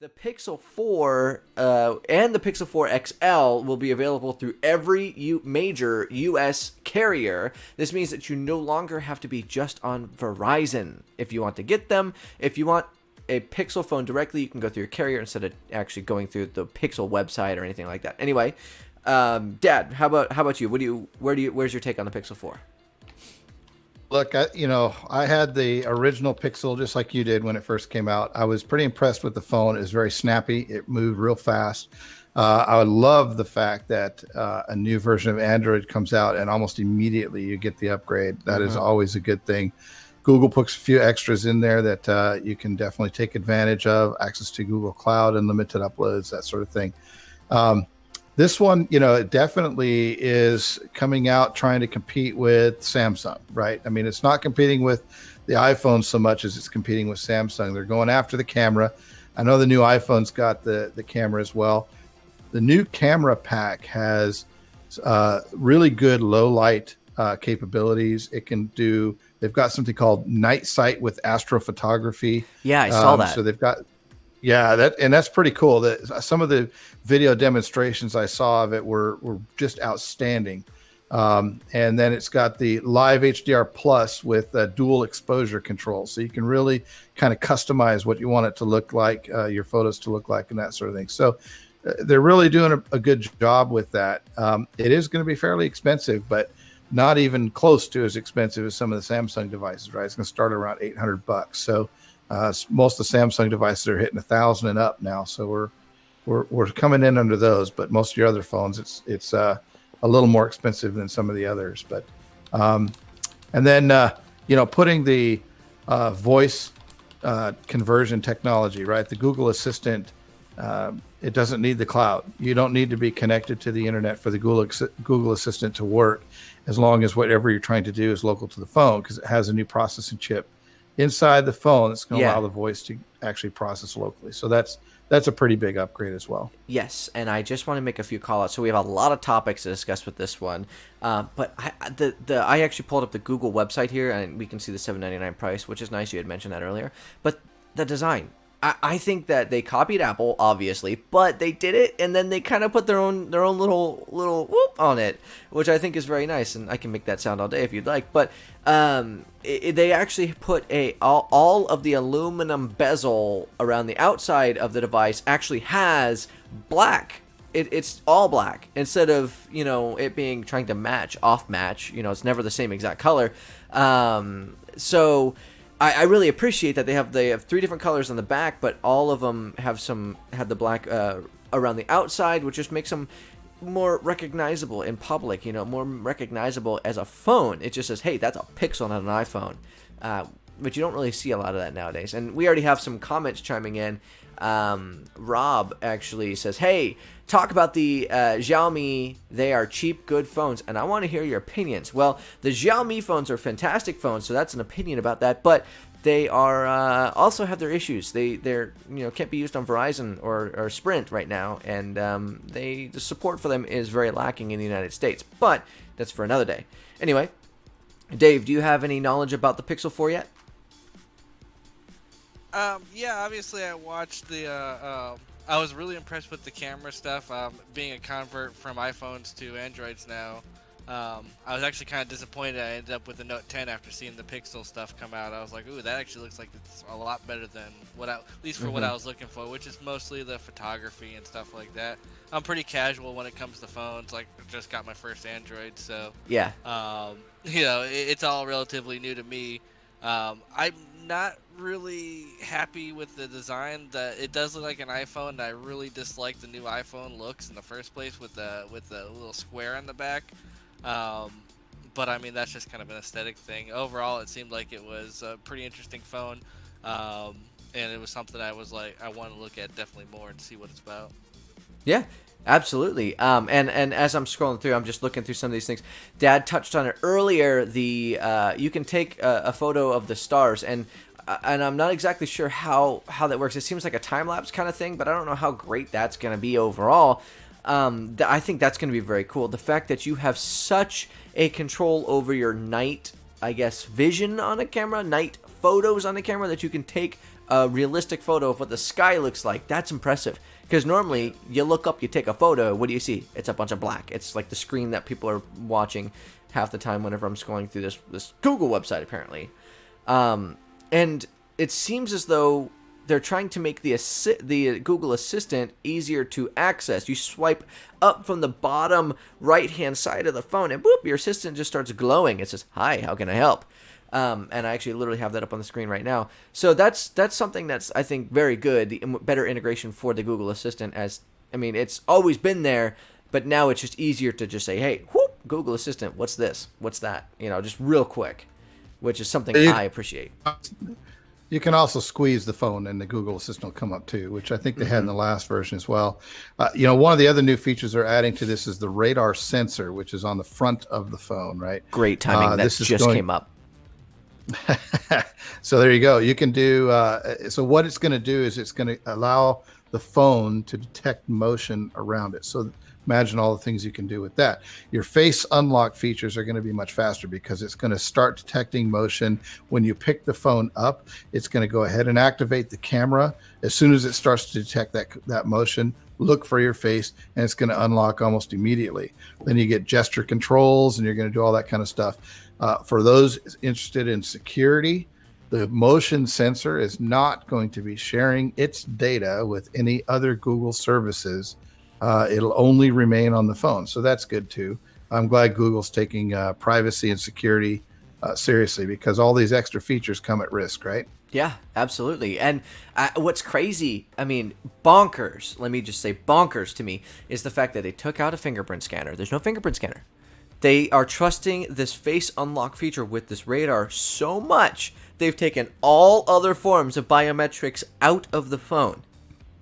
the Pixel 4 and the Pixel 4 XL will be available through every major U.S. carrier. This means that you no longer have to be just on Verizon if you want to get them. If you want a Pixel phone directly, you can go through your carrier instead of actually going through the Pixel website or anything like that. Anyway, Dad, how about you? Where's your take on the Pixel 4? Look, I had the original Pixel just like you did when it first came out. I was pretty impressed with the phone. It was very snappy. It moved real fast. I love the fact that a new version of Android comes out and almost immediately you get the upgrade. That is always a good thing. Google puts a few extras in there that you can definitely take advantage of. Access to Google Cloud, unlimited uploads, that sort of thing. This one, it definitely is coming out trying to compete with Samsung, right? I mean, it's not competing with the iPhone so much as it's competing with Samsung. They're going after the camera. I know the new iPhone's got the camera as well. The new camera pack has really good low light capabilities. They've got something called night sight with astrophotography. Yeah, I saw that. So they've got, that's pretty cool. Some of the video demonstrations I saw of it were just outstanding. And then it's got the live HDR plus with dual exposure control. So you can really kind of customize what you want it to look like, your photos to look like, and that sort of thing. So they're really doing a good job with that. It is going to be fairly expensive, but not even close to as expensive as some of the Samsung devices, right? It's going to start around $800. So most of the Samsung devices are hitting 1,000 and up now. So we're coming in under those, but most of your other phones, it's a little more expensive than some of the others. But and then putting the voice conversion technology, right? The Google Assistant, it doesn't need the cloud. You don't need to be connected to the internet for the Google Assistant to work, as long as whatever you're trying to do is local to the phone, because it has a new processing chip inside the phone that's going to allow the voice to actually process locally. So that's a pretty big upgrade as well. Yes, and I just want to make a few call outs. So we have a lot of topics to discuss with this one, but I actually pulled up the Google website here, and we can see the $799 price, which is nice. You had mentioned that earlier, but the design. I think that they copied Apple, obviously, but they did it, and then they kind of put their own little whoop on it, which I think is very nice, and I can make that sound all day if you'd like. But they actually put all of the aluminum bezel around the outside of the device actually has black. It's all black instead of it being trying to off match. It's never the same exact color. So I really appreciate that they have 3 different colors on the back, but all of them have the black around the outside, which just makes them more recognizable in public, more recognizable as a phone. It just says, hey, that's a Pixel, not an iPhone. But you don't really see a lot of that nowadays. And we already have some comments chiming in. Rob actually says, hey, talk about the Xiaomi. They are cheap, good phones, and I want to hear your opinions. Well, the Xiaomi phones are fantastic phones, so that's an opinion about that, but they are also have their issues. They're can't be used on Verizon or Sprint right now, and the support for them is very lacking in the United States, but that's for another day. Anyway, Dave, do you have any knowledge about the Pixel 4 yet? Yeah, obviously I watched I was really impressed with the camera stuff. Being a convert from iPhones to Androids now, I was actually kind of disappointed I ended up with the Note 10 after seeing the Pixel stuff come out. I was like, ooh, that actually looks like it's a lot better than at least for what I was looking for, which is mostly the photography and stuff like that. I'm pretty casual when it comes to phones. Like, I just got my first Android, so yeah, it's all relatively new to me. I'm not really happy with the design. It does look like an iPhone, and I really dislike the new iPhone looks in the first place with the little square on the back. But I mean, that's just kind of an aesthetic thing. Overall, it seemed like it was a pretty interesting phone, and it was something I was like, I want to look at definitely more and see what it's about. Yeah, absolutely. And as I'm scrolling through, I'm just looking through some of these things. Dad touched on it earlier. You can take a photo of the stars, and I'm not exactly sure how that works. It seems like a time lapse kind of thing, but I don't know how great that's going to be overall. I think that's going to be very cool. The fact that you have such a control over your night, I guess, vision on a camera, night photos on the camera, that you can take a realistic photo of what the sky looks like. That's impressive. Because normally, you look up, you take a photo, what do you see? It's a bunch of black. It's like the screen that people are watching half the time whenever I'm scrolling through this Google website, apparently. And it seems as though they're trying to make the Google Assistant easier to access. You swipe up from the bottom right-hand side of the phone, and boop, your assistant just starts glowing. It says, "Hi, how can I help?" And I actually literally have that up on the screen right now. So that's something that's, I think, very good. The better integration for the Google Assistant. It's always been there, but now it's just easier to just say, "Hey, whoop, Google Assistant, what's this? What's that?" Just real quick, which is something I appreciate. You can also squeeze the phone and the Google Assistant will come up too, which I think they had in the last version as well. One of the other new features they're adding to this is the radar sensor, which is on the front of the phone, right? Great timing. That just came up. So there you go. You can do, so what it's going to do is it's going to allow the phone to detect motion around it. So imagine all the things you can do with that. Your face unlock features are going to be much faster because it's going to start detecting motion. When you pick the phone up, it's going to go ahead and activate the camera. As soon as it starts to detect that motion, look for your face, and it's going to unlock almost immediately. Then you get gesture controls, and you're going to do all that kind of stuff. For those interested in security, the motion sensor is not going to be sharing its data with any other Google services. It'll only remain on the phone. So that's good too. I'm glad Google's taking privacy and security seriously, because all these extra features come at risk, right? Yeah, absolutely. And what's crazy, bonkers, let me just say bonkers to me, is the fact that they took out a fingerprint scanner. There's no fingerprint scanner. They are trusting this face unlock feature with this radar so much, they've taken all other forms of biometrics out of the phone.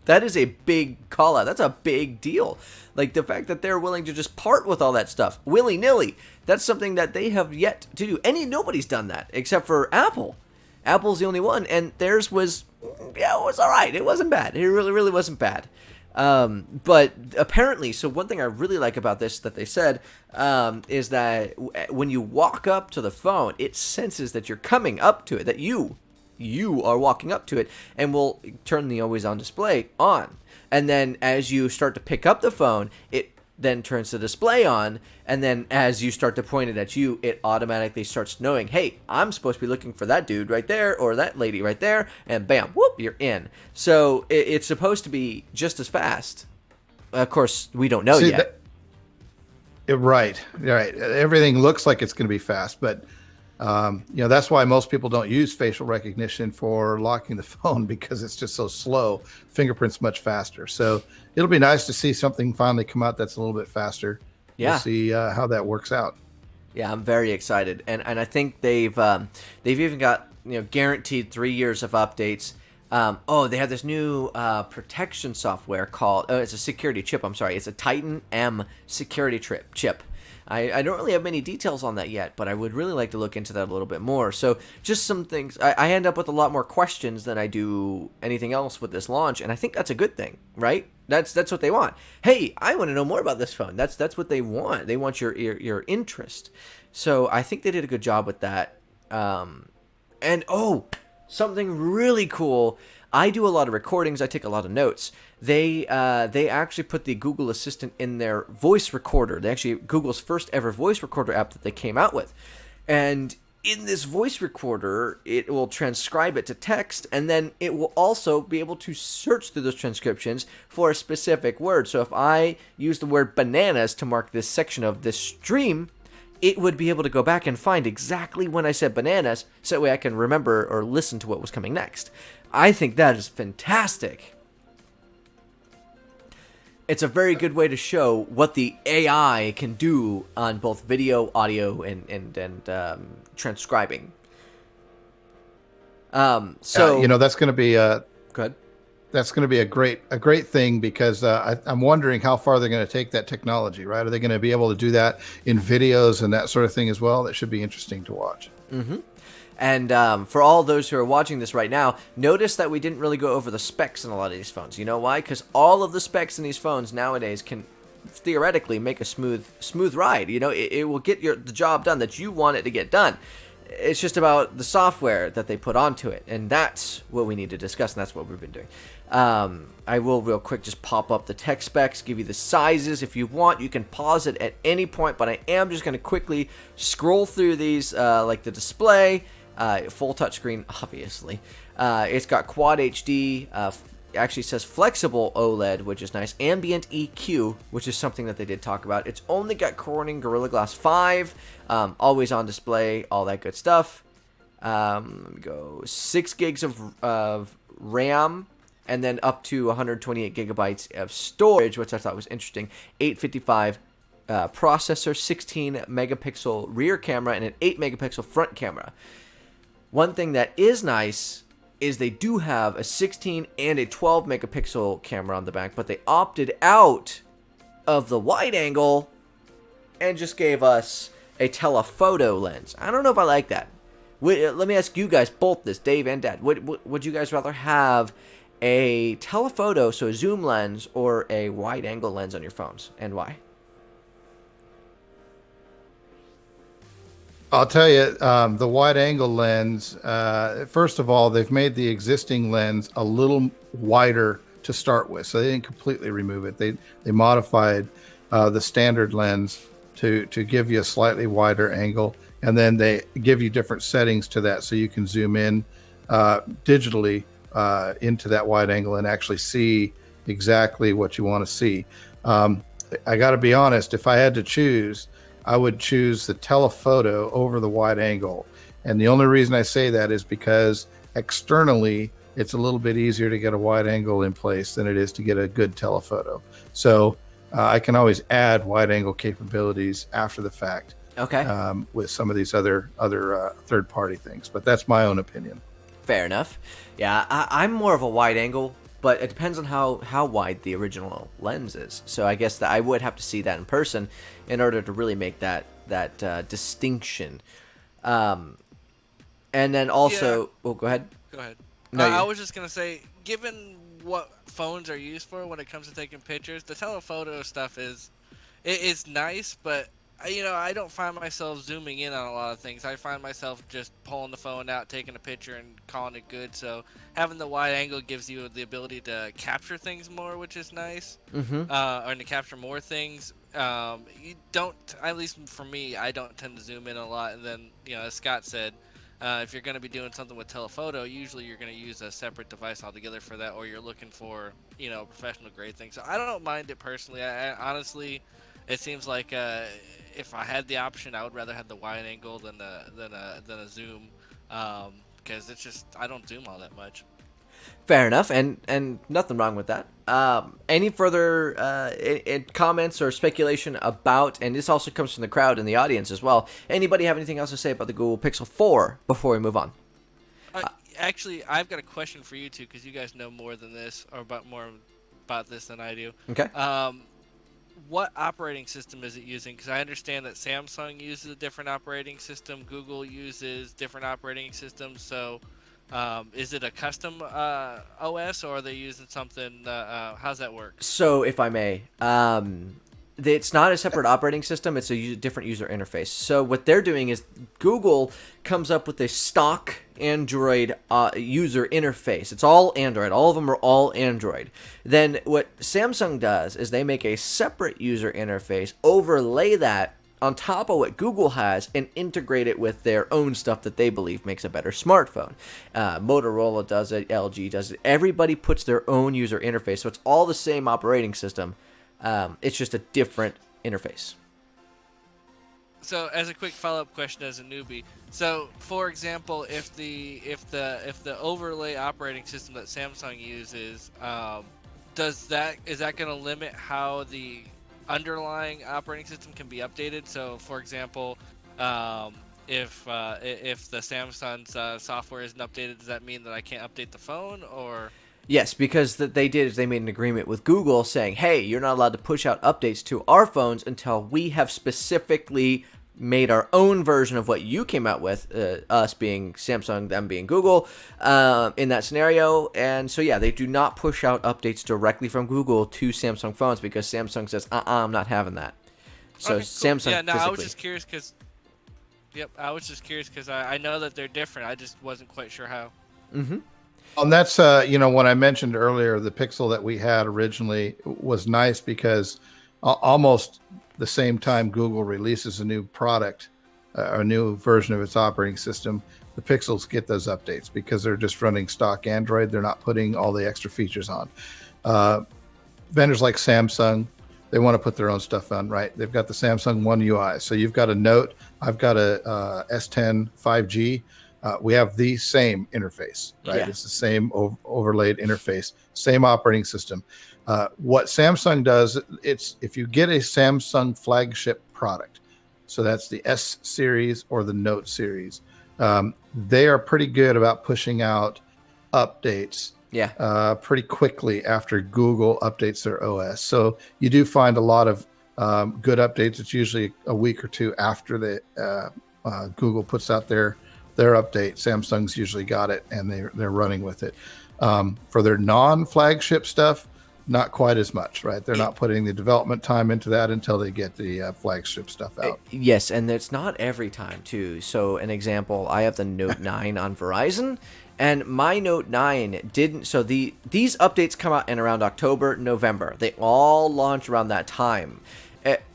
That is a big call out. That's a big deal. Like the fact that they're willing to just part with all that stuff willy-nilly. That's something that they have yet to do. Nobody's done that except for Apple. Apple's the only one, and theirs was, it was all right. It wasn't bad. It really, really wasn't bad. But apparently, so one thing I really like about this that they said is that when you walk up to the phone, it senses that you're coming up to it, that you are walking up to it, and will turn the always on display on. And then as you start to pick up the phone, it then turns the display on, and then as you start to point it at you, it automatically starts knowing, hey, I'm supposed to be looking for that dude right there, or that lady right there, and bam, whoop, you're in. So it's supposed to be just as fast. Of course, we don't know yet. Right. Everything looks like it's going to be fast, but that's why most people don't use facial recognition for locking the phone, because it's just so slow. Fingerprints much faster. So it'll be nice to see something finally come out that's a little bit faster. Yeah. We'll see how that works out. Yeah, I'm very excited, and I think they've even got guaranteed 3 years of updates. They have this new protection software called it's a security chip. I'm sorry, it's a Titan M security chip. I don't really have many details on that yet, but I would really like to look into that a little bit more. So just some things. I end up with a lot more questions than I do anything else with this launch, and I think that's a good thing, right? That's what they want. Hey, I want to know more about this phone. That's what they want. They want your interest. So I think they did a good job with that. Something really cool. I do a lot of recordings. I take a lot of notes. They actually put the Google Assistant in their voice recorder. Google's first ever voice recorder app that they came out with. And in this voice recorder, it will transcribe it to text, and then it will also be able to search through those transcriptions for a specific word. So if I use the word bananas to mark this section of this stream, it would be able to go back and find exactly when I said bananas, so that way I can remember or listen to what was coming next. I think that is fantastic. It's a very good way to show what the AI can do on both video, audio, and transcribing. That's going to be good. That's going to be a great thing, because I'm wondering how far they're going to take that technology. Right? Are they going to be able to do that in videos and that sort of thing as well? That should be interesting to watch. Mm-hmm. And for all those who are watching this right now, notice that we didn't really go over the specs in a lot of these phones. You know why? Because all of the specs in these phones nowadays can theoretically make a smooth ride. It will get the job done that you want it to get done. it's just about the software that they put onto it, and that's what we need to discuss, and that's what we've been doing. I will real quick just pop up the tech specs, give you the sizes. If you want, you can pause it at any point, but I am just going to quickly scroll through these, like the display, full touchscreen, obviously. It's got Quad HD, actually says flexible OLED, which is nice. Ambient EQ, which is something that they did talk about. It's only got Corning Gorilla Glass 5, always on display, all that good stuff. Let me go 6 gigs of RAM, and then up to 128 gigabytes of storage, which I thought was interesting. 855 processor, 16 megapixel rear camera, and an 8 megapixel front camera. One thing that is nice is they do have a 16 and a 12 megapixel camera on the back, but they opted out of the wide angle and just gave us a telephoto lens. I don't know if I like that. Let me ask you guys both this, Dave and Dad. Would you guys rather have a telephoto, so a zoom lens, or a wide angle lens on your phones, and why? I'll tell you, the wide angle lens, first of all, they've made the existing lens a little wider to start with. So they didn't completely remove it. They modified the standard lens to give you a slightly wider angle. And then they give you different settings to that, so you can zoom in digitally into that wide angle and actually see exactly what you want to see. I got to be honest, if I had to choose, I would choose the telephoto over the wide angle. And the only reason I say that is because externally, it's a little bit easier to get a wide angle in place than it is to get a good telephoto. So I can always add wide angle capabilities after the fact. Okay. With some of these other third party things, but that's my own opinion. Fair enough. Yeah, I'm more of a wide angle, but it depends on how wide the original lens is. So I guess that I would have to see that in person in order to really make that distinction. And then also, Yeah. oh, go ahead. Go ahead. No, I was just gonna say, given what phones are used for when it comes to taking pictures, the telephoto stuff is nice, but I don't find myself zooming in on a lot of things. I find myself just pulling the phone out, taking a picture, and calling it good. So having the wide angle gives you the ability to capture things more, which is nice, and to capture more things. You don't, at least for me, I don't tend to zoom in a lot. And then, as Scott said, if you're going to be doing something with telephoto, usually you're going to use a separate device altogether for that, or you're looking for, professional grade thing. So I don't mind it personally. I honestly, it seems like if I had the option, I would rather have the wide angle than a zoom, because it's just, I don't zoom all that much. Fair enough, and nothing wrong with that. Any further comments or speculation about, and this also comes from the crowd and the audience as well, anybody have anything else to say about the Google Pixel 4 before we move on? Actually, I've got a question for you two, because you guys know more about this than I do. Okay. What operating system is it using? Because I understand that Samsung uses a different operating system, Google uses different operating systems. So, is it a custom OS, or are they using something? How's that work? So, if I may, it's not a separate operating system. It's a different user interface. So what they're doing is Google comes up with a stock Android user interface. It's all Android. All of them are all Android. Then what Samsung does is they make a separate user interface, overlay that on top of what Google has, and integrate it with their own stuff that they believe makes a better smartphone. Motorola does it. LG does it. Everybody puts their own user interface. So it's all the same operating system. It's just a different interface. So, as a quick follow-up question, as a newbie, so for example, if the overlay operating system that Samsung uses, is that going to limit how the underlying operating system can be updated? So, for example, if the Samsung's software isn't updated, does that mean that I can't update the phone, or? Yes, because they did is they made an agreement with Google saying, hey, you're not allowed to push out updates to our phones until we have specifically made our own version of what you came out with, us being Samsung, them being Google, in that scenario. And so, yeah, they do not push out updates directly from Google to Samsung phones because Samsung says, I'm not having that. So Okay, cool. Samsung Yeah, no, physically. I was just curious because Yep. I was just curious because I know that they're different. I just wasn't quite sure how. Mm-hmm. And that's when I mentioned earlier, the Pixel that we had originally was nice because almost the same time Google releases a new product, a new version of its operating system, the Pixels get those updates because they're just running stock Android. They're not putting all the extra features on. Vendors like Samsung, they want to put their own stuff on, right? They've got the Samsung One UI. So you've got a Note, I've got a S10 5G. We have the same interface, right? Yeah. It's the same overlaid interface, same operating system. What Samsung does, it's if you get a Samsung flagship product, so that's the S series or the Note series, they are pretty good about pushing out updates pretty quickly after Google updates their OS. So you do find a lot of good updates. It's usually a week or two after the Google puts out their update. Samsung's usually got it and they're running with it. For their non-flagship stuff, not quite as much, right? They're not putting the development time into that until they get the flagship stuff out. Yes, and it's not every time too. So an example, I have the Note 9 on Verizon, and my Note 9 didn't. So these updates come out in around October, November. They all launch around that time.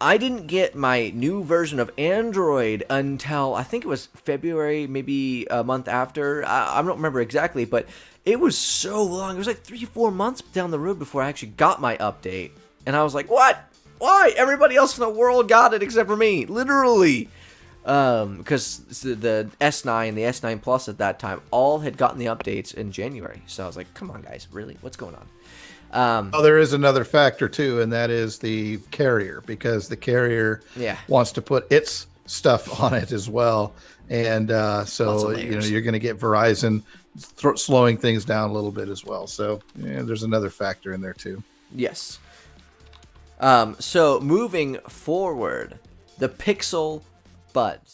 I didn't get my new version of Android until I think it was February, maybe a month after. I don't remember exactly, but it was so long. It was like 3-4 months down the road before I actually got my update. And I was like, what? Why? Everybody else in the world got it except for me. Literally. Because the S9, the S9 Plus at that time, all had gotten the updates in January. So I was like, come on, guys. Really? What's going on? There is another factor too, and that is the carrier, because the carrier wants to put its stuff on it as well, and so you're going to get Verizon slowing things down a little bit as well. So there's another factor in there too. Yes. So moving forward, the Pixel Buds.